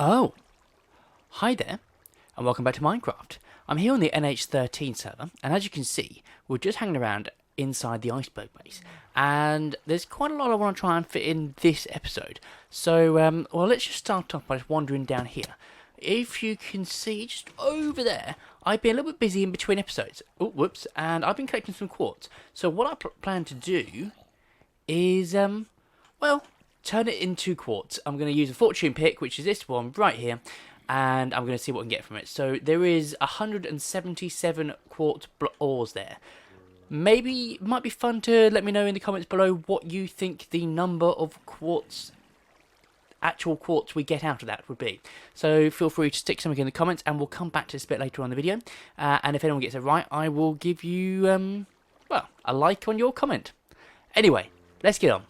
Oh, hi there, and welcome back to Minecraft. I'm here on the NH13 server, and as you can see, we're just hanging around inside the iceberg base, and there's quite a lot I want to try and fit in this episode. So, well, let's just start off by just wandering down here. If you can see, just over there, I've been a little bit busy in between episodes. Oh, whoops, and I've been collecting some quartz. So what I plan to do is, well, turn it into quartz. I'm going to use a fortune pick, which is this one right here, and I'm going to see what I can get from it. So there is 177 quartz ores there. Maybe it might be fun to let me know in the comments below what you think the number of quartz, actual quartz we get out of that would be. So feel free to stick something in the comments, and we'll come back to this a bit later on in the video. And if anyone gets it right, I will give you, well, a like on your comment. Anyway, let's get on.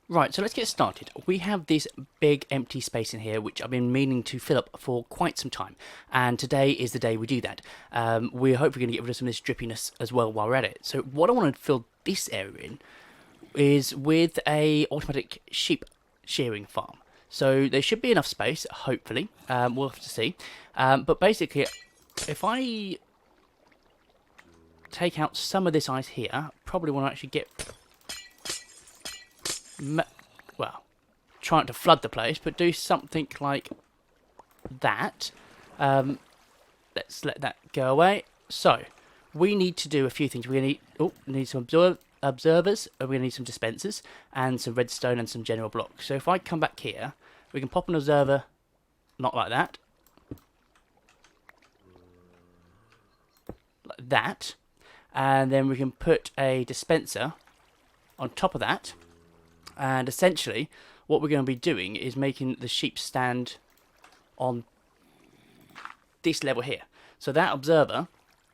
Right, so let's get started. We have this big empty space in here, which I've been meaning to fill up for quite some time. And today is the day we do that. We're hopefully going to get rid of some of this drippiness as well while we're at it. So what I want to fill this area in is with a automatic sheep shearing farm. So there should be enough space, hopefully. We'll have to see. But basically, if I take out some of this ice here, probably want to actually get... well, trying to flood the place, but do something like that. Let's let that go away. So, we need to do a few things. We're going to need some observers, we're going to need some dispensers, and some redstone and some general blocks. So if I come back here, we can pop an observer, not like that. Like that. And then we can put a dispenser on top of that. And essentially, what we're going to be doing is making the sheep stand on this level here. So that observer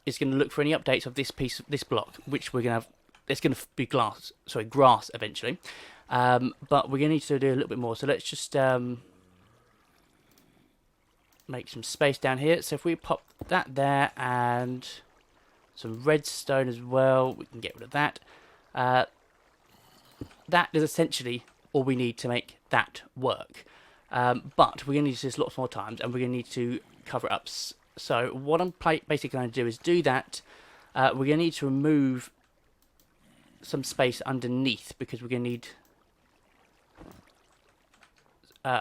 is going to look for any updates of this piece, this block, which we're going to have. It's going to be grass eventually. But we're going to need to do a little bit more. So let's just make some space down here. So if we pop that there and some redstone as well, we can get rid of that. That is essentially all we need to make that work. But we're going to need this lots more times, and we're going to need to cover it up. So what I'm basically going to do is do that. We're going to need to remove some space underneath, because we're going to need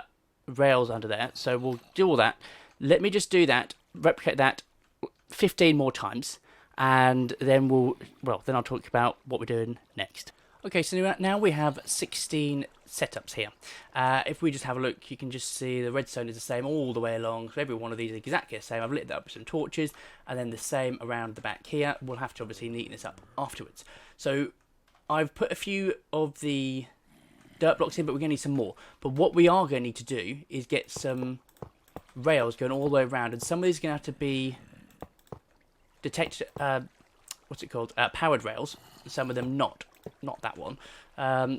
rails under there. So we'll do all that. Let me just do that, replicate that 15 more times, and then then I'll talk about what we're doing next. Okay, so now we have 16 setups here. If we just have a look, you can just see the redstone is the same all the way along. So every one of these is exactly the same. I've lit that up with some torches, and then the same around the back here. We'll have to obviously neaten this up afterwards. So I've put a few of the dirt blocks in, but we're going to need some more. But what we are going to need to do is get some rails going all the way around, and some of these are going to have to be powered rails. Some of them not that one.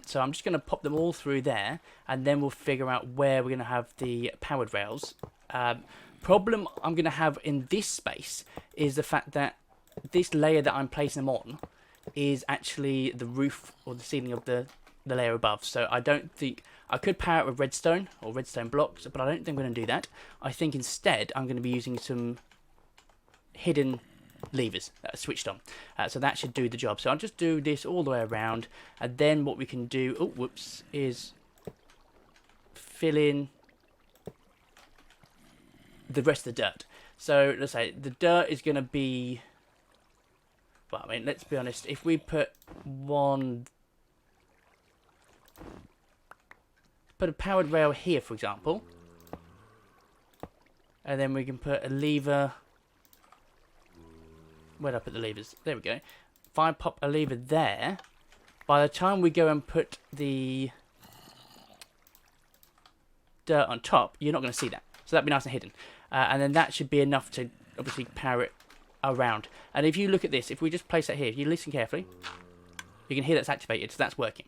So I'm just going to pop them all through there, and then we'll figure out where we're going to have the powered rails. Problem I'm going to have in this space is the fact that this layer that I'm placing them on is actually the roof or the ceiling of the layer above. So I don't think I could power it with redstone or redstone blocks, but I don't think I'm going to do that. I think instead I'm going to be using some hidden levers that are switched on, so that should do the job. So I'll just do this all the way around, and then what we can do is fill in the rest of the dirt. So let's say the dirt is going to be, well, I mean, let's be honest, if we put a powered rail here, for example, and then we can put a lever. Where'd I put the levers? There we go. If I pop a lever there, by the time we go and put the dirt on top, you're not going to see that. So that'd be nice and hidden. And then that should be enough to obviously power it around. And if you look at this, if we just place that here, if you listen carefully, you can hear that's activated, so that's working.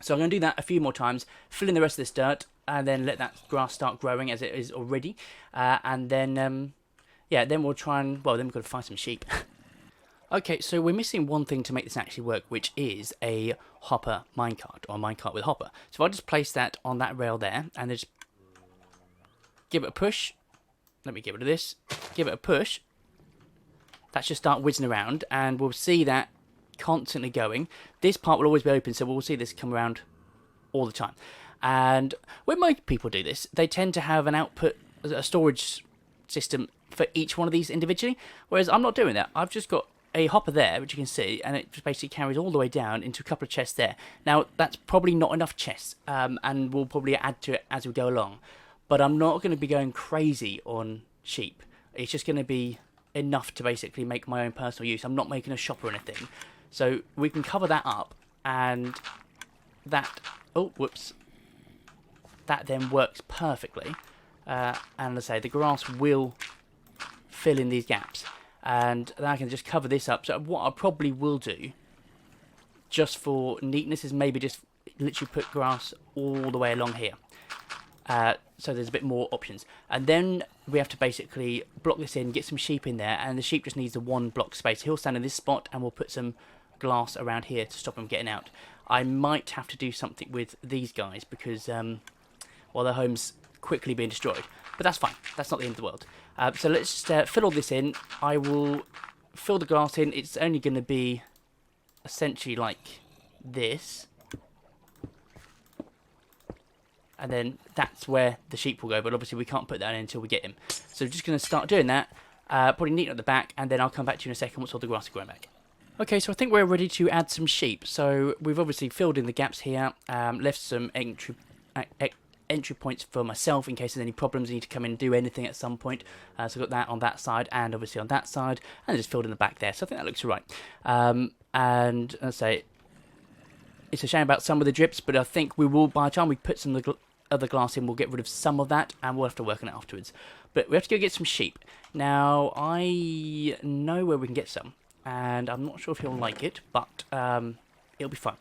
So I'm going to do that a few more times, fill in the rest of this dirt, and then let that grass start growing as it is already. And then, yeah, then we'll try and, well, then we've got to find some sheep. Okay, so we're missing one thing to make this actually work, which is a hopper minecart, or a minecart with a hopper. So if I just place that on that rail there, and then just give it a push. Let me get rid of this. Give it a push. That should start whizzing around, and we'll see that constantly going. This part will always be open, so we'll see this come around all the time. And when most people do this, they tend to have an output, a storage system for each one of these individually, whereas I'm not doing that. I've just got a hopper there, which you can see, and it just basically carries all the way down into a couple of chests there. Now, that's probably not enough chests, and we'll probably add to it as we go along. But I'm not going to be going crazy on sheep. It's just going to be enough to basically make my own personal use. I'm not making a shop or anything. So we can cover that up, and that... Oh, whoops. That then works perfectly. And as I say, the grass will fill in these gaps. And then I can just cover this up. So what I probably will do, just for neatness, is maybe just literally put grass all the way along here. So there's a bit more options. And then we have to basically block this in, get some sheep in there, and the sheep just needs the one block space. He'll stand in this spot, and we'll put some glass around here to stop him getting out. I might have to do something with these guys because, well, their home's quickly being destroyed. But that's fine. That's not the end of the world. So let's just fill all this in. I will fill the glass in. It's only going to be essentially like this. And then that's where the sheep will go. But obviously we can't put that in until we get him. So we're just going to start doing that. Probably neaten at the back. And then I'll come back to you in a second once all the grass is growing back. Okay, so I think we're ready to add some sheep. So we've obviously filled in the gaps here. Left some entry points for myself in case there's any problems. I need to come in and do anything at some point. So I've got that on that side and obviously on that side, and just filled in the back there. So I think that looks right. And let's say it's a shame about some of the drips, but I think we will, by the time we put some of the other glass in, we'll get rid of some of that, and we'll have to work on it afterwards. But we have to go get some sheep. Now I know where we can get some, and I'm not sure if he'll like it, but it'll be fun.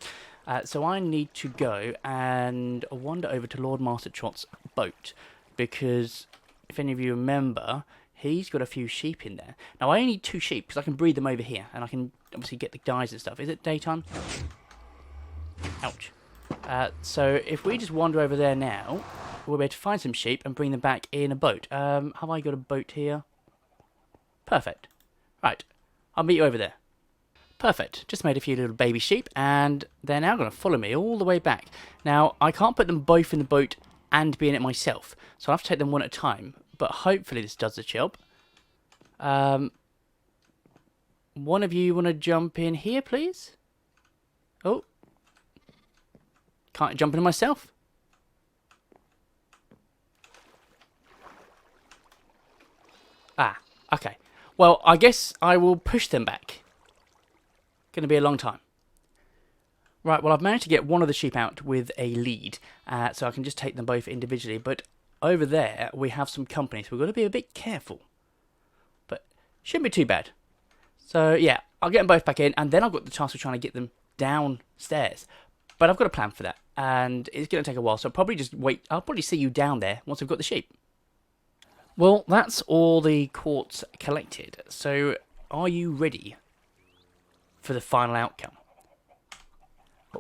So I need to go and wander over to Lord Master Trot's boat, because if any of you remember, he's got a few sheep in there. Now I only need 2 sheep, because I can breed them over here, and I can obviously get the dyes and stuff. Is it daytime? Ouch. So if we just wander over there now, we'll be able to find some sheep and bring them back in a boat. Have I got a boat here? Perfect. Right, I'll meet you over there. Perfect. Just made a few little baby sheep, and they're now going to follow me all the way back. Now, I can't put them both in the boat and be in it myself, so I have to take them one at a time, but hopefully this does the job. One of you want to jump in here, please? Oh. Can't jump in myself? Ah, okay. Well, I guess I will push them back. Going to be a long time. Right, well, I've managed to get one of the sheep out with a lead, so I can just take them both individually. But over there, we have some company, so we've got to be a bit careful. But shouldn't be too bad. So, yeah, I'll get them both back in, and then I've got the task of trying to get them downstairs. But I've got a plan for that, and it's going to take a while, so I'll probably just wait. I'll probably see you down there once I've got the sheep. Well, that's all the quartz collected. So, are you ready for the final outcome?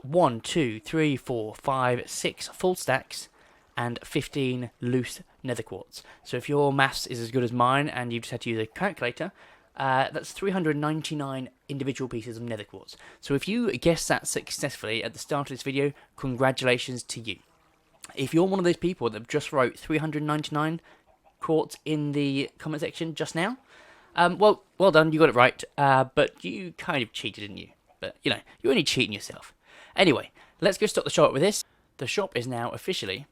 1, 2, 3, 4, 5, 6 full stacks and 15 loose nether quartz. So if your maths is as good as mine and you've just had to use a calculator, that's 399 individual pieces of nether quartz. So if you guessed that successfully at the start of this video, congratulations to you. If you're one of those people that just wrote 399 quartz in the comment section just now, well done, you got it right, but you kind of cheated, didn't you? But, you know, you're only cheating yourself. Anyway, let's go stock the shop with this. The shop is now officially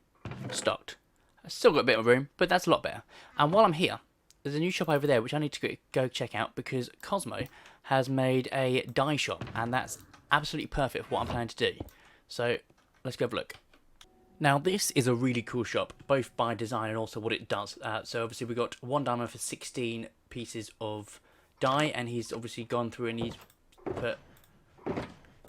stocked. I've still got a bit of room, but that's a lot better. And while I'm here, there's a new shop over there which I need to go check out, because Cosmo has made a dye shop, and that's absolutely perfect for what I'm planning to do. So, let's go have a look. Now, this is a really cool shop, both by design and also what it does. So obviously we've got 1 diamond for 16 pieces of dye, and he's obviously gone through and he's put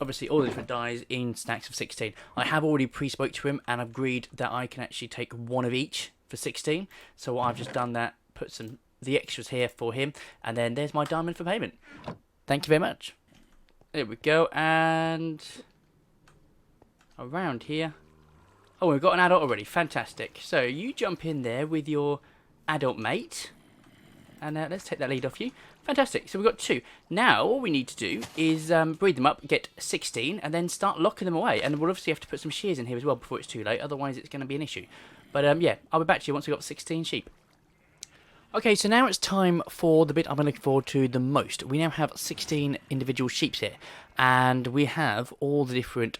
obviously all the different dyes in stacks of 16. I have already pre-spoke to him and agreed that I can actually take 1 of each for 16. So I've just done that, put the extras here for him, and then there's my diamond for payment. Thank you very much. There we go, and around here Oh, we've got an adult already. Fantastic. So you jump in there with your adult mate. And let's take that lead off you. Fantastic. So we've got 2. Now, all we need to do is breed them up, get 16, and then start locking them away. And we'll obviously have to put some shears in here as well before it's too late. Otherwise, it's going to be an issue. But yeah, I'll be back to you once we've got 16 sheep. Okay, so now it's time for the bit I've been looking forward to the most. We now have 16 individual sheeps here. And we have all the different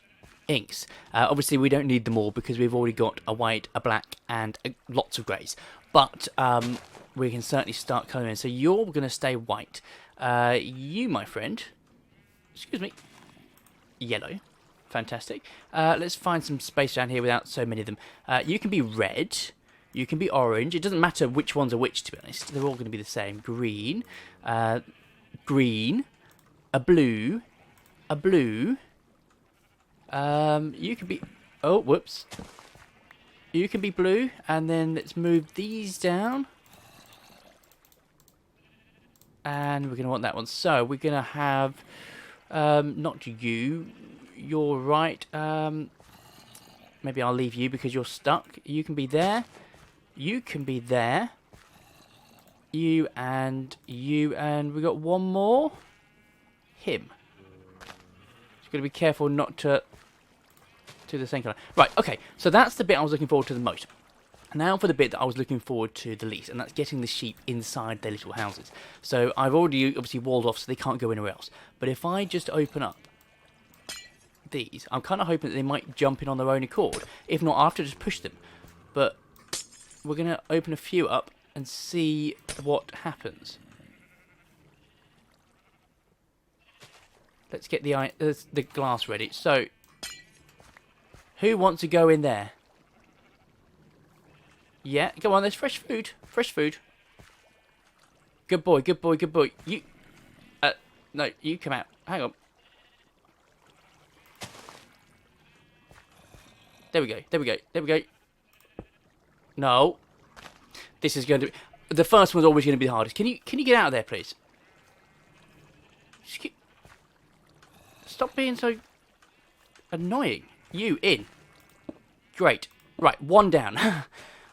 inks. Obviously, we don't need them all because we've already got a white, a black, and lots of greys. But we can certainly start colouring. So you're going to stay white. You, my friend, excuse me, yellow. Fantastic. Let's find some space down here without so many of them. You can be red. You can be orange. It doesn't matter which ones are which, to be honest. They're all going to be the same. Green, green, a blue, a blue. You can be... Oh, whoops. You can be blue, and then let's move these down. And we're going to want that one. So we're going to have... not you. You're right. Maybe I'll leave you because you're stuck. You can be there. You can be there. You, and we got one more. Him. Just got to be careful not to do the same colour. Right, okay. So that's the bit I was looking forward to the most. Now for the bit that I was looking forward to the least, and that's getting the sheep inside their little houses. So I've already obviously walled off so they can't go anywhere else. But if I just open up these, I'm kind of hoping that they might jump in on their own accord. If not, I have to just push them. But we're going to open a few up and see what happens. Let's get the glass ready. So, who wants to go in there? Yeah, come on, there's fresh food. Fresh food. Good boy, good boy, good boy. You... no, you come out. Hang on. There we go, there we go, there we go. No. This is going to be... The first one's always going to be the hardest. Can you get out of there, please? Just stop being so annoying. You, in. Great. Right, one down.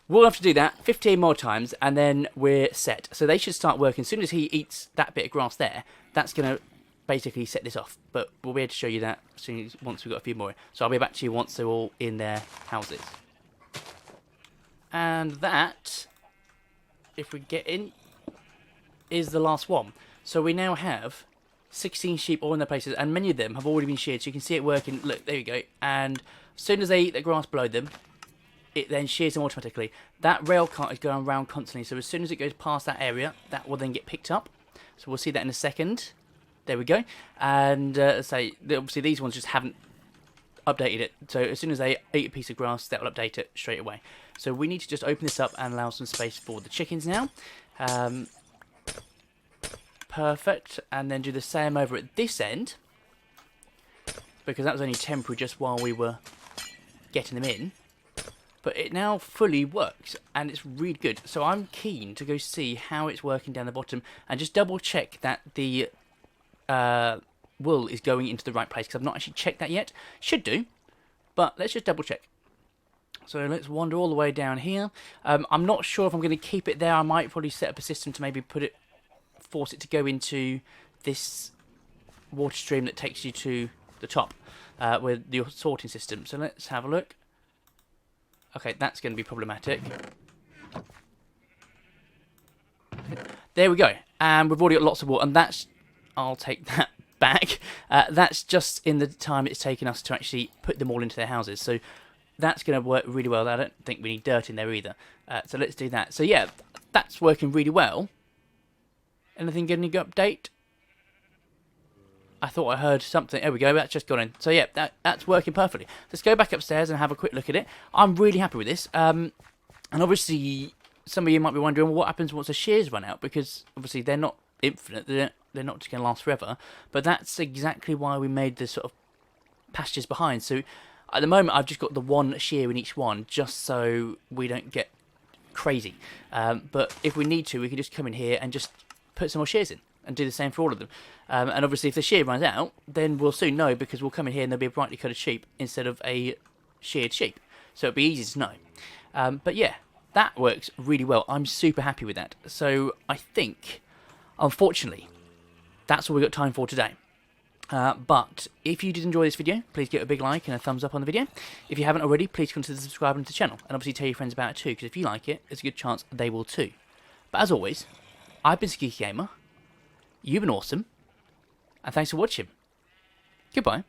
We'll have to do that 15 more times, and then we're set. So they should start working. As soon as he eats that bit of grass there, that's going to basically set this off. But we'll be able to show you that as soon as, once we've got a few more. So I'll be back to you once they're all in their houses. And that, if we get in, is the last one. So we now have 16 sheep all in their places, and many of them have already been sheared. So you can see it working. Look, there you go. And as soon as they eat the grass below them, it then shears them automatically. That rail cart is going around constantly, so as soon as it goes past that area, that will then get picked up. So we'll see that in a second. There we go. And obviously these ones just haven't updated it. So as soon as they eat a piece of grass, that will update it straight away. So we need to just open this up and allow some space for the chickens now. Perfect. And then do the same over at this end, because that was only temporary just while we were getting them in. But it now fully works, and it's really good. So I'm keen to go see how it's working down the bottom and just double check that the wool is going into the right place, because I've not actually checked that yet. Should do, but let's just double check. So let's wander all the way down here. I'm not sure if I'm going to keep it there. I might probably set up a system to maybe force it to go into this water stream that takes you to the top with the sorting system. So let's have a look. Okay, that's going to be problematic. There we go. And we've already got lots of water, and that's... I'll take that back. That's just in the time it's taken us to actually put them all into their houses. So that's going to work really well. I don't think we need dirt in there either. So let's do that. So yeah, that's working really well. Anything getting an update? I thought I heard something. There we go. That's just gone in. So yeah, that's working perfectly. Let's go back upstairs and have a quick look at it. I'm really happy with this. And obviously, some of you might be wondering, well, what happens once the shears run out? Because obviously they're not infinite. They're not just going to last forever. But that's exactly why we made the sort of pastures behind. So at the moment, I've just got the one shear in each one, just so we don't get crazy. But if we need to, we can just come in here and just put some more shears in and do the same for all of them. And obviously if the shear runs out, then we'll soon know, because we'll come in here and there'll be a brightly coloured sheep instead of a sheared sheep. so it'd be easy to know. But yeah, that works really well. I'm super happy with that. So I think, unfortunately, that's all we've got time for today. But if you did enjoy this video, please give it a big like and a thumbs up on the video. If you haven't already, please consider subscribing to the channel, and obviously tell your friends about it too, because if you like it, there's a good chance they will too. But as always, I've been Geeky Gamer, you've been awesome, and thanks for watching. Goodbye.